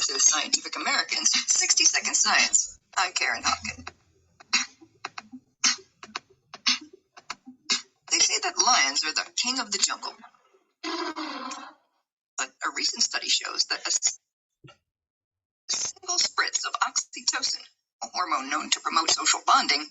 to Scientific American's 60-Second Science. I'm Karen Hopkins. They say that lions are the king of the jungle. But a recent study shows that a single spritz of oxytocin, a hormone known to promote social bonding,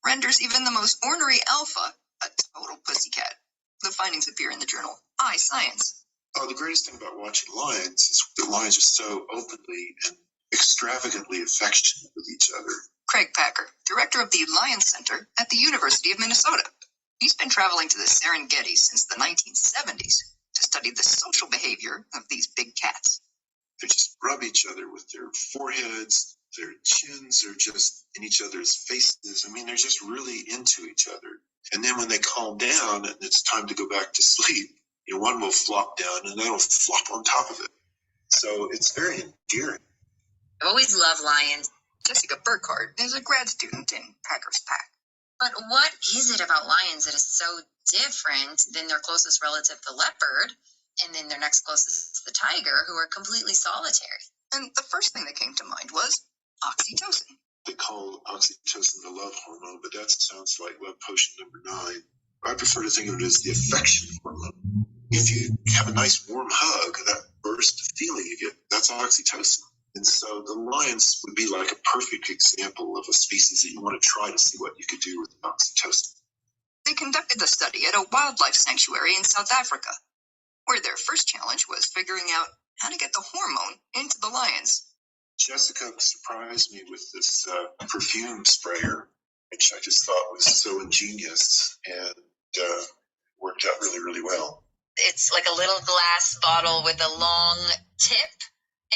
renders even the most ornery alpha a total pussycat. The findings appear in the journal iScience. Oh, the greatest thing about watching lions is that lions are so openly and extravagantly affectionate with each other. Craig Packer, director of the Lion Center at the University of Minnesota. He's been traveling to the Serengeti since the 1970s to study the social behavior of these big cats. They just rub each other with their foreheads, their chins are just in each other's faces. I mean, they're just really into each other. And then when they calm down and it's time to go back to sleep, one will flop down and they'll flop on top of it. So it's very endearing. I've always loved lions. Jessica Burkhardt is a grad student in Packer's Pack. But what is it about lions that is so different than their closest relative, the leopard, and then their next closest, the tiger, who are completely solitary? And the first thing that came to mind was oxytocin. They call oxytocin the love hormone, but that sounds like love potion number 9. I prefer to think of it as the affection hormone. If you have a nice warm hug, that burst of feeling you get, that's oxytocin. And so the lions would be like a perfect example of a species that you want to try to see what you could do with oxytocin. They conducted the study at a wildlife sanctuary in South Africa, where their first challenge was figuring out how to get the hormone into the lions. Jessica surprised me with this perfume sprayer, which I just thought was so ingenious and worked out really, really well. It's like a little glass bottle with a long tip,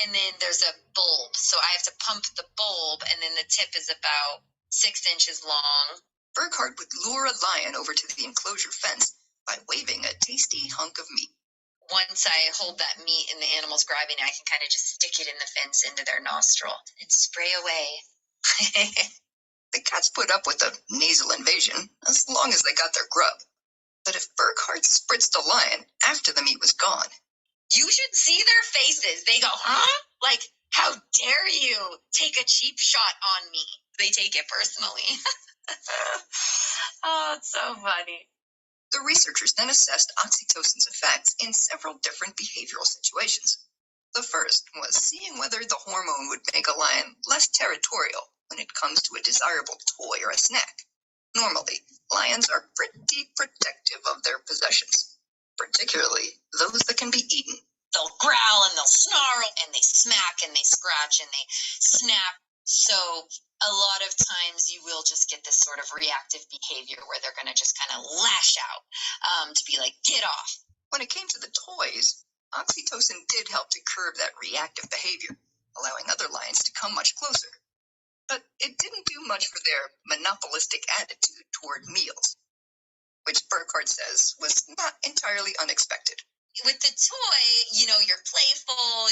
and then there's a bulb. So I have to pump the bulb, and then the tip is about 6 inches long. Burkhardt would lure a lion over to the enclosure fence by waving a tasty hunk of meat. Once I hold that meat and the animal's grabbing it, I can kind of just stick it in the fence into their nostril and spray away. The cats put up with the nasal invasion as long as they got their grub. But if Burkhardt spritzed a lion after the meat was gone, you should see their faces. They go, huh? Like, how dare you take a cheap shot on me? They take it personally. Oh, it's so funny. The researchers then assessed oxytocin's effects in several different behavioral situations. The first was seeing whether the hormone would make a lion less territorial when it comes to a desirable toy or a snack. Normally, lions are pretty protective of their possessions, particularly those that can be eaten. They'll growl and they'll snarl and they smack and they scratch and they snap. So a lot of times you will just get this sort of reactive behavior where they're going to just kind of lash out to be like, get off. When it came to the toys, oxytocin did help to curb that reactive behavior, allowing other lions to come much closer. But it didn't do much for their monopolistic attitude toward meals, which Burkhardt says was not entirely unexpected. With the toy, you're playful,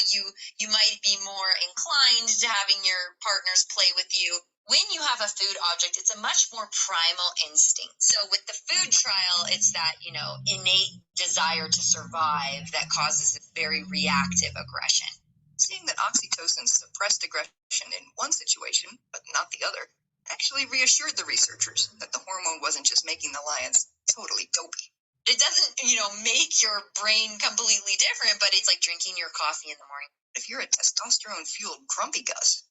you might be more inclined to having your partners play with you. When you have a food object, it's a much more primal instinct. So with the food trial, it's that, innate desire to survive that causes this very reactive aggression. Seeing that oxytocin suppressed aggression in one situation, but not the other, actually reassured the researchers that the hormone wasn't just making the lions totally dopey. It doesn't, make your brain completely different, but it's like drinking your coffee in the morning. If you're a testosterone-fueled grumpy Gus,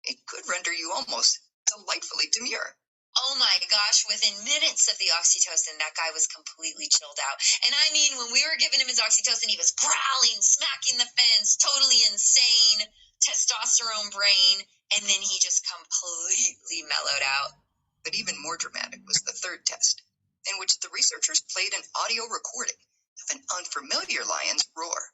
it could render you almost delightfully demure. Oh my gosh, within minutes of the oxytocin, that guy was completely chilled out. And I mean, when we were giving him his oxytocin, he was growling, smacking the fence, totally insane, testosterone brain, and then he just completely mellowed out. But even more dramatic was the third test, in which the researchers played an audio recording of an unfamiliar lion's roar.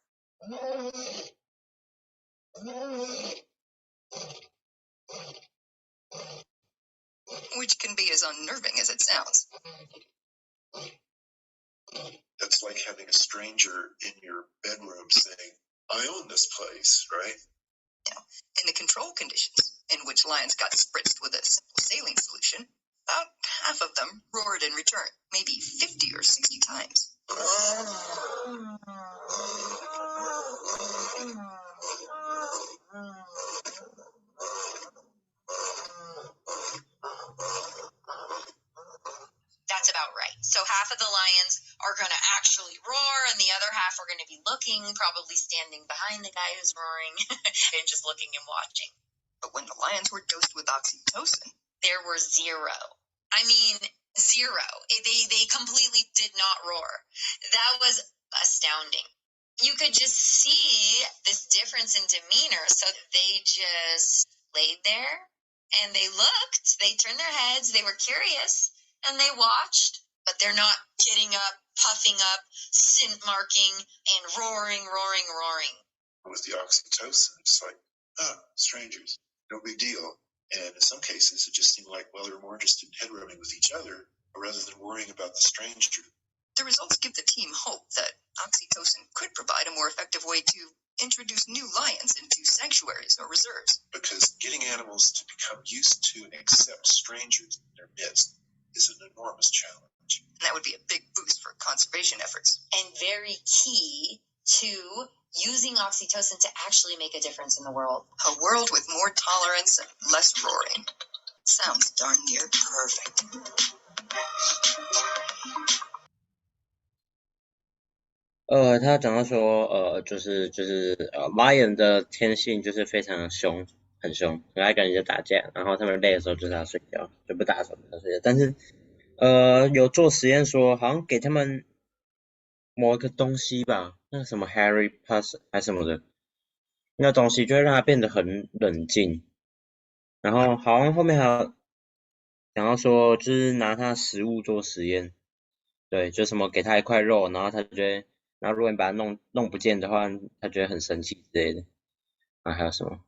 Which can be as unnerving as it sounds. That's like having a stranger in your bedroom saying, I own this place, right? In the control conditions, in which lions got spritzed with a simple saline solution, about half of them roared in return, maybe 50 or 60 times. half of the lions are going to actually roar, and the other half are going to be looking, probably standing behind the guy who's roaring and just looking and watching. But when the lions were dosed with oxytocin, there were zero. I mean, zero. They completely did not roar. That was astounding. You could just see this difference in demeanor. So they just laid there and they looked, they turned their heads, they were curious and they watched, but they're not getting up, puffing up, scent marking and roaring. It was the oxytocin. It's like, strangers, no big deal. And in some cases, it just seemed like, well, they were more interested in head rubbing with each other rather than worrying about the stranger. The results give the team hope that oxytocin could provide a more effective way to introduce new lions into sanctuaries or reserves. Because getting animals to become used to and accept strangers in their midst is an enormous challenge. And that would be a big boost for conservation efforts. And very key to using oxytocin to actually make a difference in the world. A world with more tolerance and less roaring. Sounds darn near perfect. 他讲到说，lion 的天性就是非常凶，很凶，很爱跟人家打架，然后他们累的时候就是要睡觉，就不打手要睡觉。但是，有做实验说，好像给他们某一个东西吧，那个什么 Harry Pass 还是什么的，那个东西就会让他变得很冷静。然后好像后面还有讲到说，就是拿他食物做实验，对，就什么给他一块肉，然后他就会。然后如果你把它弄不见的话，他觉得很生气之类的。啊，还有什么？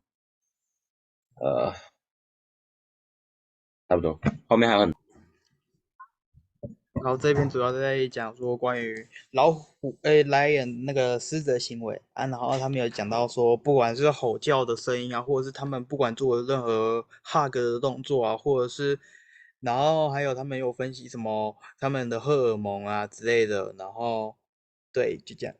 差不多，后面还有很。然后这篇主要在讲说关于老虎lion 那个狮子的行为啊，然后他们有讲到说，不管是吼叫的声音啊，或者是他们不管做的任何 hug 的动作啊，或者是，然后还有他们有分析什么他们的荷尔蒙啊之类的，然后对，就这样。